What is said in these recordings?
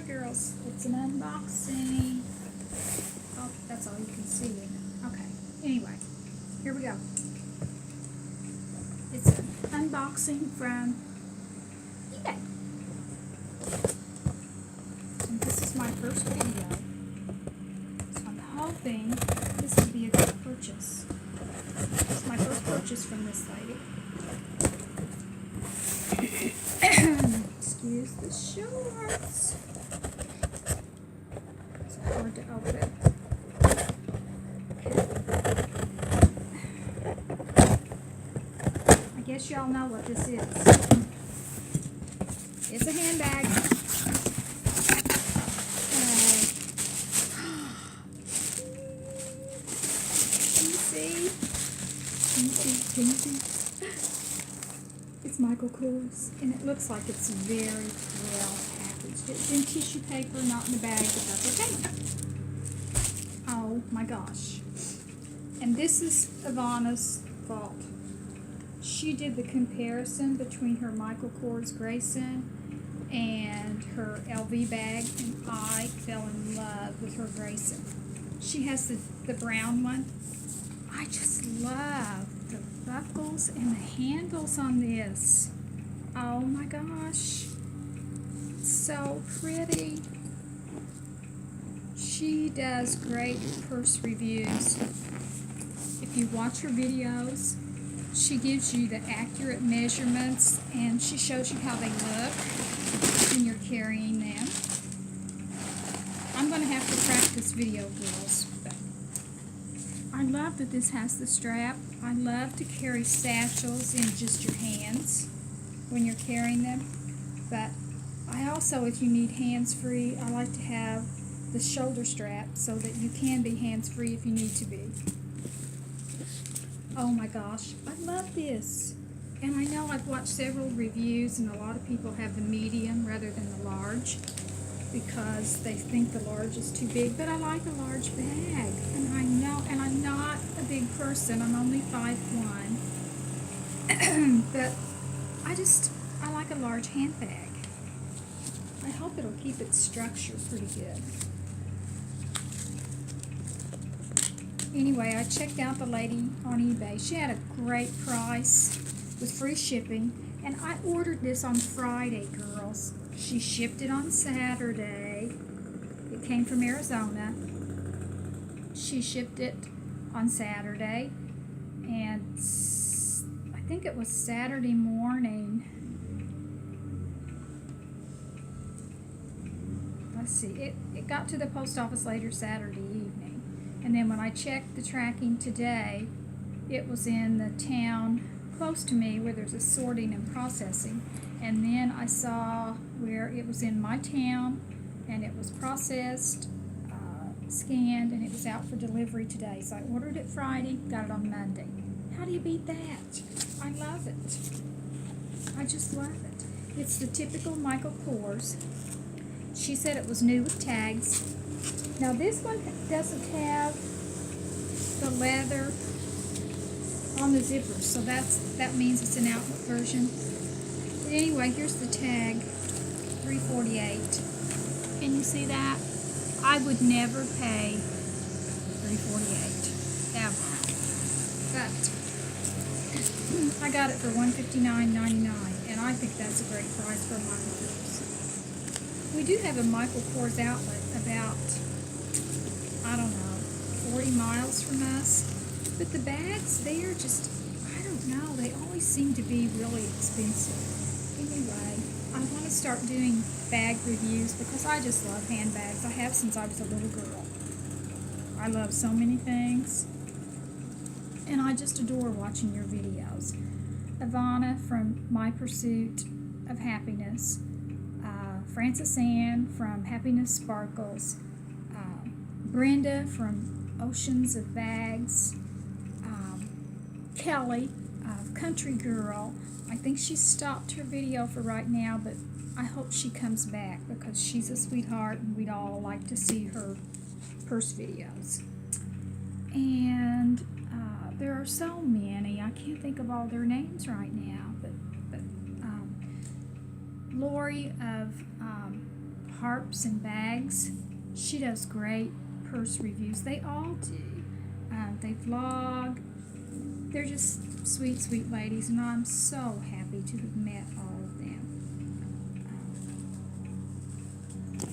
girls, it's an unboxing. Oh, that's all you can see. Okay, anyway, here we go. It's an unboxing from eBay. And this is my first video. So I'm hoping this will be a good purchase. It's my first purchase from this lady. Excuse the shorts. It's hard to open. I guess y'all know what this is. It's a handbag. Teensy. It's Michael Kors, and it looks like it's very well packaged. It's in tissue paper, not in the bag, but that's okay. Oh my gosh. And this is Ivana's fault. She did the comparison between her Michael Kors Grayson and her LV bag, and I fell in love with her Grayson. She has the brown one. I just love the buckles and the handles on this. Oh my gosh. So pretty. She does great purse reviews. If you watch her videos, she gives you the accurate measurements and she shows you how they look when you're carrying them. I'm going to have to practice video, girls. I love that this has the strap. I love to carry satchels in just your hands when you're carrying them. But I also, if you need hands-free, I like to have the shoulder strap so that you can be hands-free if you need to be. Oh my gosh, I love this. And I know I've watched several reviews and a lot of people have the medium rather than the large because they think the large is too big, but I like a large bag. And I know, and I'm not a big person, I'm only 5'1", but I like a large handbag. I hope it'll keep its structure pretty good. Anyway, I checked out the lady on eBay. She had a great price with free shipping, and I ordered this on Friday, girls. She shipped it on Saturday. It came from Arizona. She shipped it on Saturday, and I think it was Saturday morning. Let's see, it got to the post office later Saturday evening. And then when I checked the tracking today, it was in the town close to me where there's a sorting and processing. And then I saw where it was in my town, and it was processed, scanned, and it was out for delivery today. So I ordered it Friday, got it on Monday. How do you beat that? I love it. I just love it. It's the typical Michael Kors. She said it was new with tags. Now this one doesn't have the leather on the zippers, so that means it's an outlet version. But anyway, here's the tag, $348. Can you see that? I would never pay $348 ever, but I got it for $159.99, and I think that's a great price for a Michael Kors. We do have a Michael Kors outlet about, I don't know, 40 miles from us, but the bags, they are just, I don't know, they always seem to be really expensive. Anyway, I want to start doing bag reviews because I just love handbags. I have since I was a little girl. I love so many things, and I just adore watching your videos. Ivana from My Pursuit of Happiness, Frances Ann from Happiness Sparkles, Brenda from Oceans of Bags, Kelly, Country Girl. I think she stopped her video for right now, but I hope she comes back because she's a sweetheart and we'd all like to see her purse videos. And there are so many. I can't think of all their names right now, but Lori of Harps and Bags. She does great purse reviews. They all do. They vlog. They're just sweet, sweet ladies, and I'm so happy to have met all of them.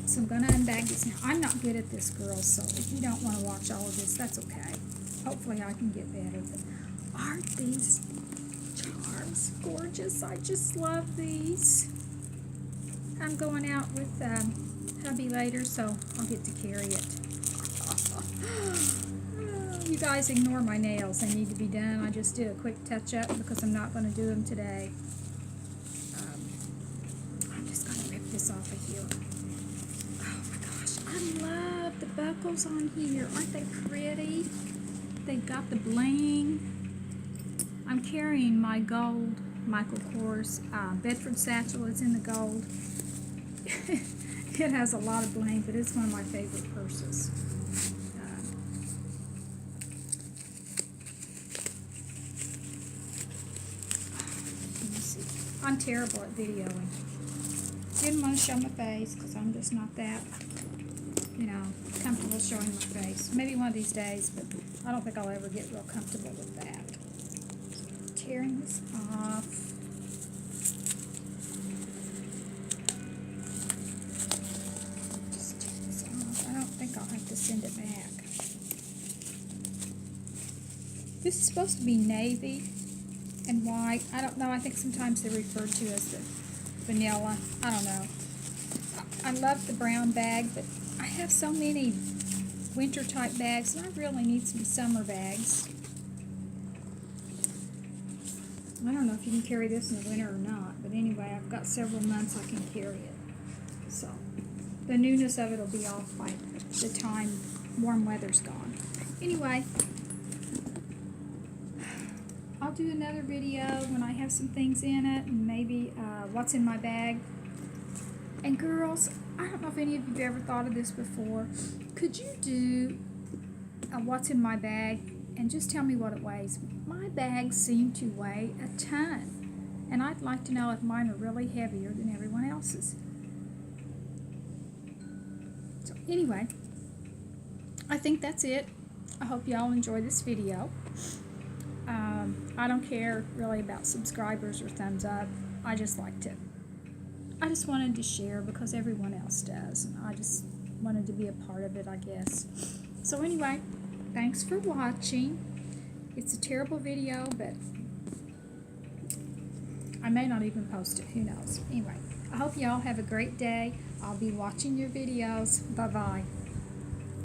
So I'm going to unbag this now. I'm not good at this, girls, so if you don't want to watch all of this, that's okay. Hopefully I can get better. But aren't these charms gorgeous? I just love these. I'm going out with hubby later, so I'll get to carry it. You guys ignore my nails. They need to be done. I just did a quick touch-up because I'm not going to do them today. I'm just going to rip this off of here. Oh my gosh, I love the buckles on here. Aren't they pretty? They've got the bling. I'm carrying my gold Michael Kors Bedford satchel. It's in the gold. It has a lot of bling, but it's one of my favorite purses. Let me see. I'm terrible at videoing. Didn't want to show my face because I'm just not that, comfortable showing my face. Maybe one of these days, but I don't think I'll ever get real comfortable with that. So, tearing this off. Just tear this off. I don't think I'll have to send it back. This is supposed to be navy and white. I don't know. I think sometimes they're referred to as the vanilla. I don't know. I love the brown bag, but I have so many winter type bags, and I really need some summer bags. I don't know if you can carry this in the winter or not, but anyway, I've got several months I can carry it. So the newness of it will be off by the time warm weather's gone. Anyway, I'll do another video when I have some things in it, and maybe what's in my bag. And girls, I don't know if any of you have ever thought of this before. Could you do a what's in my bag and just tell me what it weighs? My bags seem to weigh a ton, and I'd like to know if mine are really heavier than everyone else's. So anyway, I think that's it. I hope y'all enjoy this video. I don't care really about subscribers or thumbs up. I just wanted to share because everyone else does, and I just wanted to be a part of it, I guess. So anyway, thanks for watching. It's a terrible video, but I may not even post it. Who knows? Anyway, I hope y'all have a great day. I'll be watching your videos. Bye-bye.